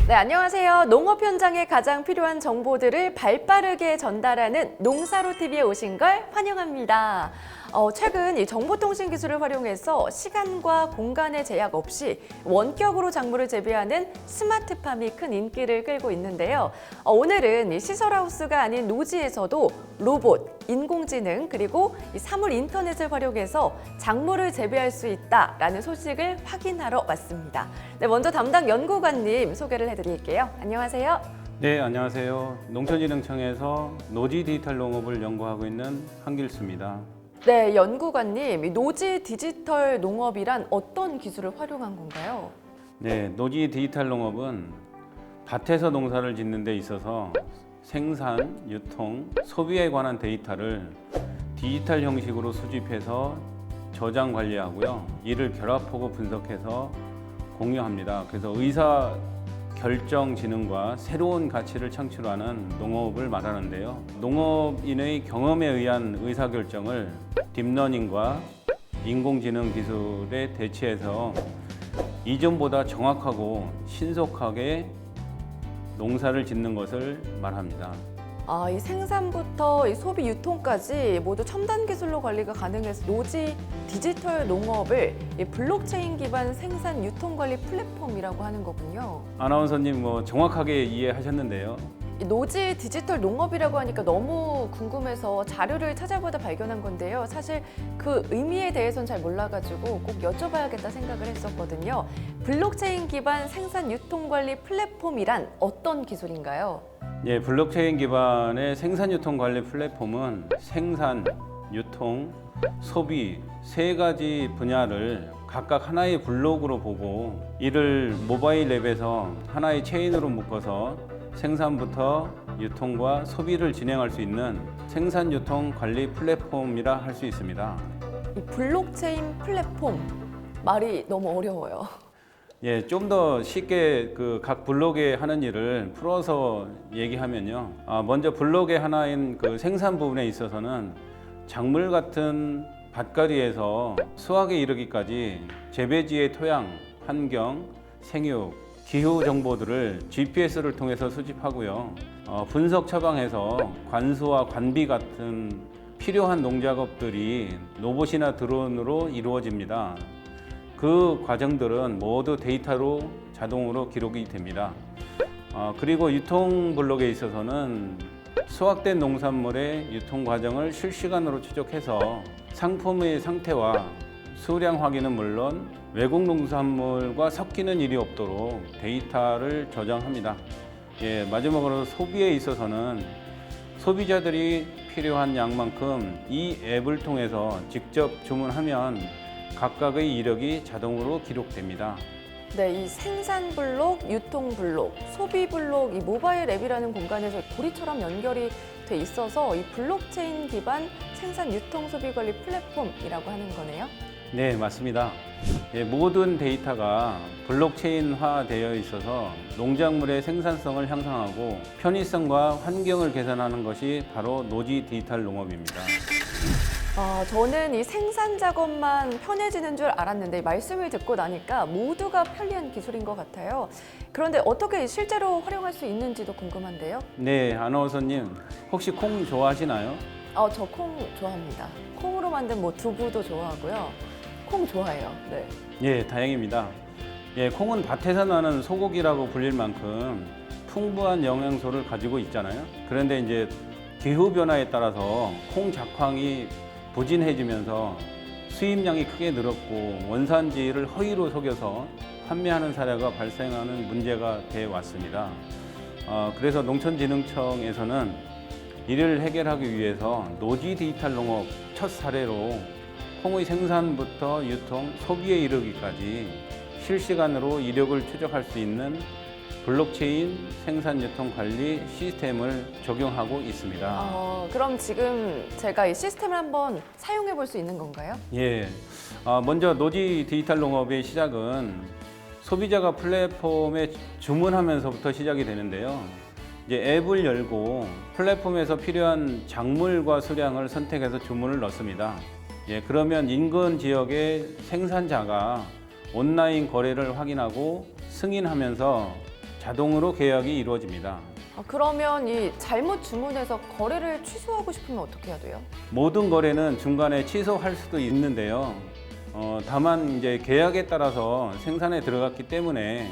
네, 안녕하세요. 농업 현장에 가장 필요한 정보들을 발빠르게 전달하는 농사로TV에 오신 걸 환영합니다. 최근 이 정보통신 기술을 활용해서 시간과 공간의 제약 없이 원격으로 작물을 재배하는 스마트팜이 큰 인기를 끌고 있는데요. 오늘은 이 시설하우스가 아닌 노지에서도 로봇, 인공지능, 그리고 이 사물 인터넷을 활용해서 작물을 재배할 수 있다라는 소식을 확인하러 왔습니다. 네, 먼저 담당 연구관님 소개를 해드릴게요. 안녕하세요. 네, 안녕하세요. 농촌진흥청에서 노지 디지털 농업을 연구하고 있는 한길수입니다. 네, 연구관님, 이 노지 디지털 농업이란 어떤 기술을 활용한 건가요? 네, 노지 디지털 농업은 밭에서 농사를 짓는 데 있어서 생산, 유통, 소비에 관한 데이터를 디지털 형식으로 수집해서 저장 관리하고요. 이를 결합하고 분석해서 공유합니다. 그래서 의사 결정 지능과 새로운 가치를 창출하는 농업을 말하는데요. 농업인의 경험에 의한 의사결정을 딥러닝과 인공지능 기술에 대체해서 이전보다 정확하고 신속하게 농사를 짓는 것을 말합니다. 이 생산부터 이 소비 유통까지 모두 첨단 기술로 관리가 가능해서 노지 디지털 농업을 이 블록체인 기반 생산 유통 관리 플랫폼이라고 하는 거군요. 아나운서님 정확하게 이해하셨는데요. 이 노지 디지털 농업이라고 하니까 너무 궁금해서 자료를 찾아보다 발견한 건데요. 사실 그 의미에 대해서는 잘 몰라가지고 꼭 여쭤봐야겠다 생각을 했었거든요. 블록체인 기반 생산 유통 관리 플랫폼이란 어떤 기술인가요? 예, 블록체인 기반의 생산 유통 관리 플랫폼은 생산, 유통, 소비 세 가지 분야를 각각 하나의 블록으로 보고 이를 모바일 앱에서 하나의 체인으로 묶어서 생산부터 유통과 소비를 진행할 수 있는 생산 유통 관리 플랫폼이라 할 수 있습니다. 이 블록체인 플랫폼 말이 너무 어려워요. 예, 좀 더 쉽게 그 각 블록에 하는 일을 풀어서 얘기하면요. 먼저 블록의 하나인 그 생산 부분에 있어서는 작물 같은 밭가리에서 수확에 이르기까지 재배지의 토양, 환경, 생육, 기후 정보들을 GPS를 통해서 수집하고요. 분석 처방해서 관수와 관비 같은 필요한 농작업들이 로봇이나 드론으로 이루어집니다. 그 과정들은 모두 데이터로 자동으로 기록이 됩니다. 그리고 유통 블록에 있어서는 수확된 농산물의 유통 과정을 실시간으로 추적해서 상품의 상태와 수량 확인은 물론 외국 농산물과 섞이는 일이 없도록 데이터를 저장합니다. 예, 마지막으로 소비에 있어서는 소비자들이 필요한 양만큼 이 앱을 통해서 직접 주문하면 각각의 이력이 자동으로 기록됩니다. 네, 이 생산 블록, 유통 블록, 소비 블록, 이 모바일 앱이라는 공간에서 고리처럼 연결이 돼 있어서 이 블록체인 기반 생산 유통 소비 관리 플랫폼이라고 하는 거네요. 네, 맞습니다. 예, 모든 데이터가 블록체인화 되어 있어서 농작물의 생산성을 향상하고 편의성과 환경을 개선하는 것이 바로 노지 디지털 농업입니다. 저는 이 생산 작업만 편해지는 줄 알았는데 말씀을 듣고 나니까 모두가 편리한 기술인 것 같아요. 그런데 어떻게 실제로 활용할 수 있는지도 궁금한데요. 네, 아나운서님 혹시 콩 좋아하시나요? 저 콩 좋아합니다. 콩으로 만든 두부도 좋아하고요. 콩 좋아해요. 네. 예, 다행입니다. 예, 콩은 밭에서 나는 소고기라고 불릴 만큼 풍부한 영양소를 가지고 있잖아요. 그런데 이제 기후 변화에 따라서 콩 작황이 부진해지면서 수입량이 크게 늘었고 원산지를 허위로 속여서 판매하는 사례가 발생하는 문제가 돼 왔습니다. 그래서 농촌진흥청에서는 이를 해결하기 위해서 노지 디지털 농업 첫 사례로 콩의 생산부터 유통, 소비에 이르기까지 실시간으로 이력을 추적할 수 있는 블록체인 생산 유통 관리 시스템을 적용하고 있습니다. 그럼 지금 제가 이 시스템을 한번 사용해 볼 수 있는 건가요? 예, 먼저 노지 디지털 농업의 시작은 소비자가 플랫폼에 주문하면서부터 시작이 되는데요. 이제 앱을 열고 플랫폼에서 필요한 작물과 수량을 선택해서 주문을 넣습니다. 예, 그러면 인근 지역의 생산자가 온라인 거래를 확인하고 승인하면서 자동으로 계약이 이루어집니다. 그러면 이 잘못 주문해서 거래를 취소하고 싶으면 어떻게 해야 돼요? 모든 거래는 중간에 취소할 수도 있는데요. 다만 이제 계약에 따라서 생산에 들어갔기 때문에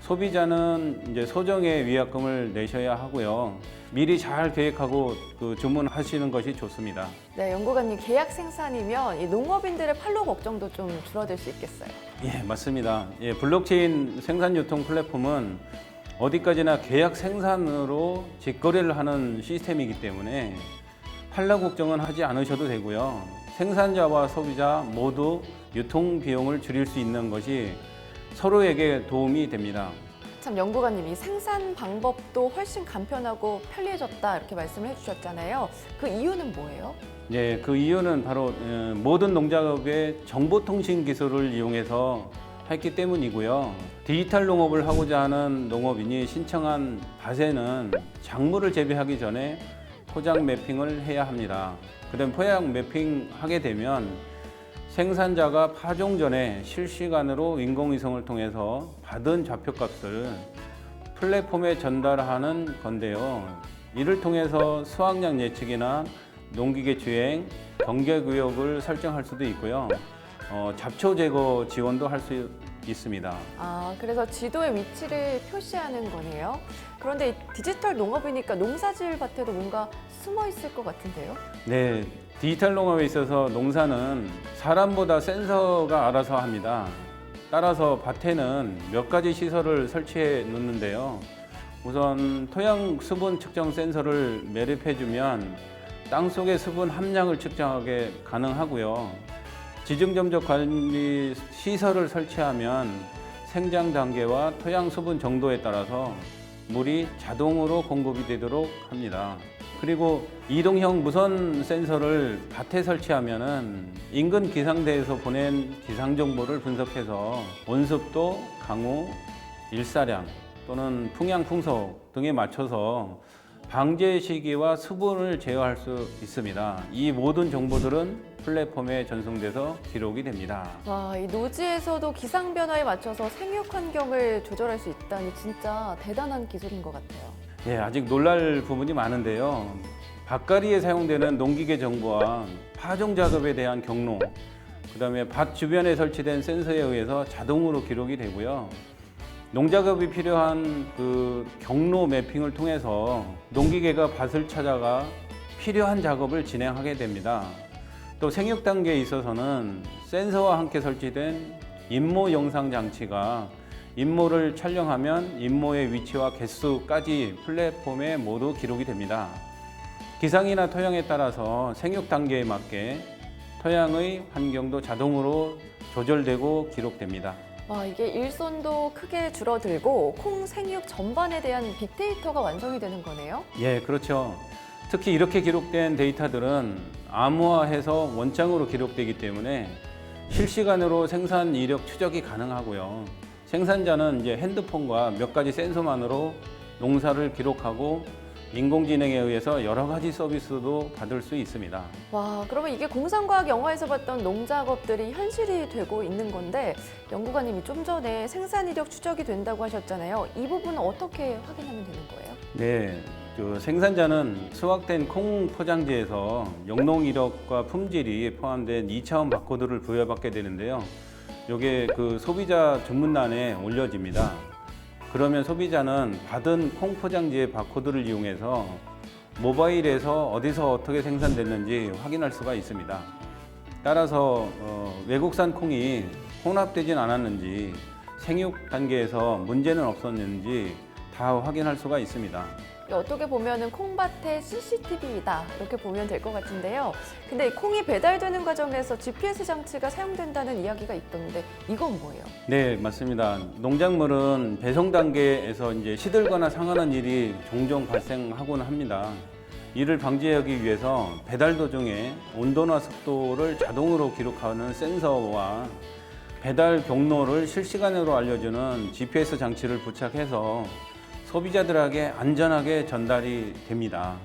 소비자는 이제 소정의 위약금을 내셔야 하고요. 미리 잘 계획하고 주문하시는 것이 좋습니다. 네, 연구관님 계약 생산이면 이 농업인들의 판로 걱정도 좀 줄어들 수 있겠어요. 예, 맞습니다. 예, 블록체인 생산 유통 플랫폼은 어디까지나 계약 생산으로 직거래를 하는 시스템이기 때문에 판로 걱정은 하지 않으셔도 되고요. 생산자와 소비자 모두 유통 비용을 줄일 수 있는 것이 서로에게 도움이 됩니다. 참 연구관님이 생산 방법도 훨씬 간편하고 편리해졌다 이렇게 말씀을 해주셨잖아요. 그 이유는 뭐예요? 예, 그 이유는 바로 모든 농작업의 정보통신 기술을 이용해서 했기 때문이고요. 디지털 농업을 하고자 하는 농업인이 신청한 밭에는 작물을 재배하기 전에 포장 매핑을 해야 합니다. 그다음 포장 매핑하게 되면 생산자가 파종 전에 실시간으로 인공위성을 통해서 받은 좌표값을 플랫폼에 전달하는 건데요. 이를 통해서 수확량 예측이나 농기계 주행, 경계구역을 설정할 수도 있고요. 잡초 제거 지원도 할 수 있습니다. 그래서 지도의 위치를 표시하는 거네요. 그런데 이 디지털 농업이니까 농사지을 밭에도 뭔가 숨어 있을 것 같은데요? 네, 디지털 농업에 있어서 농사는 사람보다 센서가 알아서 합니다. 따라서 밭에는 몇 가지 시설을 설치해 놓는데요. 우선 토양 수분 측정 센서를 매립해주면 땅속의 수분 함량을 측정하게 가능하고요. 지중점적 관리 시설을 설치하면 생장 단계와 토양 수분 정도에 따라서 물이 자동으로 공급이 되도록 합니다. 그리고 이동형 무선 센서를 밭에 설치하면은 인근 기상대에서 보낸 기상 정보를 분석해서 온습도, 강우, 일사량 또는 풍양, 풍속 등에 맞춰서 방제 시기와 수분을 제어할 수 있습니다. 이 모든 정보들은 플랫폼에 전송돼서 기록이 됩니다. 와, 이 노지에서도 기상 변화에 맞춰서 생육 환경을 조절할 수 있다니 진짜 대단한 기술인 것 같아요. 예, 아직 놀랄 부분이 많은데요. 밭갈이에 사용되는 농기계 정보와 파종 작업에 대한 경로, 그다음에 밭 주변에 설치된 센서에 의해서 자동으로 기록이 되고요. 농작업이 필요한 그 경로 매핑을 통해서 농기계가 밭을 찾아가 필요한 작업을 진행하게 됩니다. 또 생육 단계에 있어서는 센서와 함께 설치된 임모 영상 장치가 임모를 촬영하면 임모의 위치와 개수까지 플랫폼에 모두 기록이 됩니다. 기상이나 토양에 따라서 생육 단계에 맞게 토양의 환경도 자동으로 조절되고 기록됩니다. 와, 이게 일손도 크게 줄어들고 콩 생육 전반에 대한 빅데이터가 완성이 되는 거네요. 예, 그렇죠. 특히 이렇게 기록된 데이터들은 암호화해서 원장으로 기록되기 때문에 실시간으로 생산 이력 추적이 가능하고요. 생산자는 이제 핸드폰과 몇 가지 센서만으로 농사를 기록하고 인공지능에 의해서 여러 가지 서비스도 받을 수 있습니다. 와, 그러면 이게 공상과학 영화에서 봤던 농작업들이 현실이 되고 있는 건데 연구관님이 좀 전에 생산 이력 추적이 된다고 하셨잖아요. 이 부분은 어떻게 확인하면 되는 거예요? 네, 생산자는 수확된 콩 포장지에서 영농 이력과 품질이 포함된 2차원 바코드를 부여받게 되는데요. 이게 그 소비자 주문란에 올려집니다. 그러면 소비자는 받은 콩 포장지의 바코드를 이용해서 모바일에서 어디서 어떻게 생산됐는지 확인할 수가 있습니다. 따라서 외국산 콩이 혼합되진 않았는지 생육 단계에서 문제는 없었는지 다 확인할 수가 있습니다. 어떻게 보면은 콩밭의 CCTV이다 이렇게 보면 될 것 같은데요. 근데 이 콩이 배달되는 과정에서 GPS 장치가 사용된다는 이야기가 있던데 이건 뭐예요? 네, 맞습니다. 농작물은 배송 단계에서 이제 시들거나 상하는 일이 종종 발생하곤 합니다. 이를 방지하기 위해서 배달 도중에 온도나 습도를 자동으로 기록하는 센서와 배달 경로를 실시간으로 알려주는 GPS 장치를 부착해서 소비자들에게 안전하게 전달이 됩니다.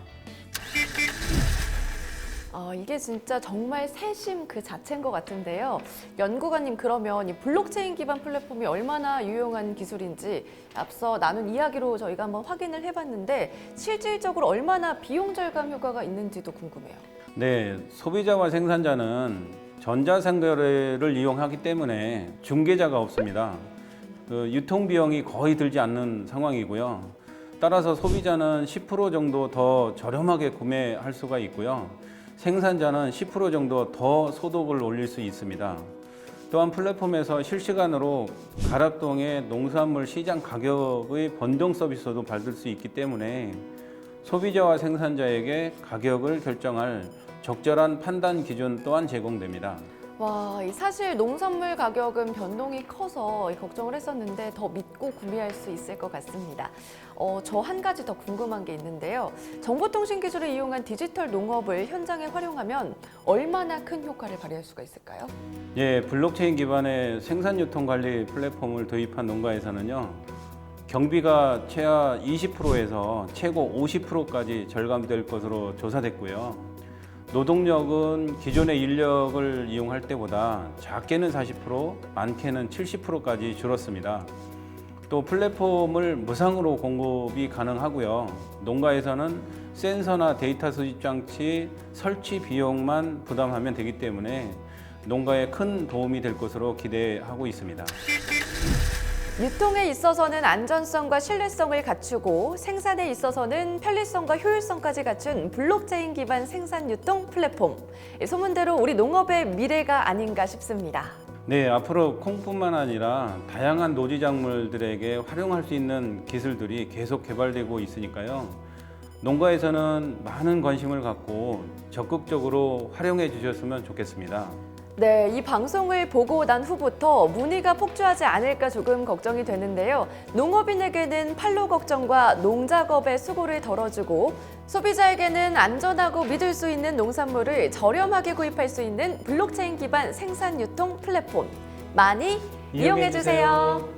이게 진짜 정말 세심 그 자체인 것 같은데요. 연구관님, 그러면 이 블록체인 기반 플랫폼이 얼마나 유용한 기술인지 앞서 나눈 이야기로 저희가 한번 확인을 해봤는데 실질적으로 얼마나 비용 절감 효과가 있는지도 궁금해요. 네, 소비자와 생산자는 전자상거래를 이용하기 때문에 중개자가 없습니다. 유통 비용이 거의 들지 않는 상황이고요. 따라서 소비자는 10% 정도 더 저렴하게 구매할 수가 있고요. 생산자는 10% 정도 더 소득을 올릴 수 있습니다. 또한 플랫폼에서 실시간으로 가락동의 농산물 시장 가격의 변동 서비스도 받을 수 있기 때문에 소비자와 생산자에게 가격을 결정할 적절한 판단 기준 또한 제공됩니다. 와, 사실 농산물 가격은 변동이 커서 걱정을 했었는데 더 믿고 구매할 수 있을 것 같습니다. 저 한 가지 더 궁금한 게 있는데요. 정보통신 기술을 이용한 디지털 농업을 현장에 활용하면 얼마나 큰 효과를 발휘할 수가 있을까요? 예, 블록체인 기반의 생산 유통 관리 플랫폼을 도입한 농가에서는요. 경비가 최하 20%에서 최고 50%까지 절감될 것으로 조사됐고요. 노동력은 기존의 인력을 이용할 때보다 작게는 40%, 많게는 70%까지 줄었습니다. 또 플랫폼을 무상으로 공급이 가능하고요. 농가에서는 센서나 데이터 수집 장치 설치 비용만 부담하면 되기 때문에 농가에 큰 도움이 될 것으로 기대하고 있습니다. 유통에 있어서는 안전성과 신뢰성을 갖추고 생산에 있어서는 편리성과 효율성까지 갖춘 블록체인 기반 생산 유통 플랫폼. 소문대로 우리 농업의 미래가 아닌가 싶습니다. 네, 앞으로 콩뿐만 아니라 다양한 노지 작물들에게 활용할 수 있는 기술들이 계속 개발되고 있으니까요. 농가에서는 많은 관심을 갖고 적극적으로 활용해 주셨으면 좋겠습니다. 네, 이 방송을 보고 난 후부터 문의가 폭주하지 않을까 조금 걱정이 되는데요. 농업인에게는 판로 걱정과 농작업의 수고를 덜어주고 소비자에게는 안전하고 믿을 수 있는 농산물을 저렴하게 구입할 수 있는 블록체인 기반 생산 유통 플랫폼 많이 이용해 주세요.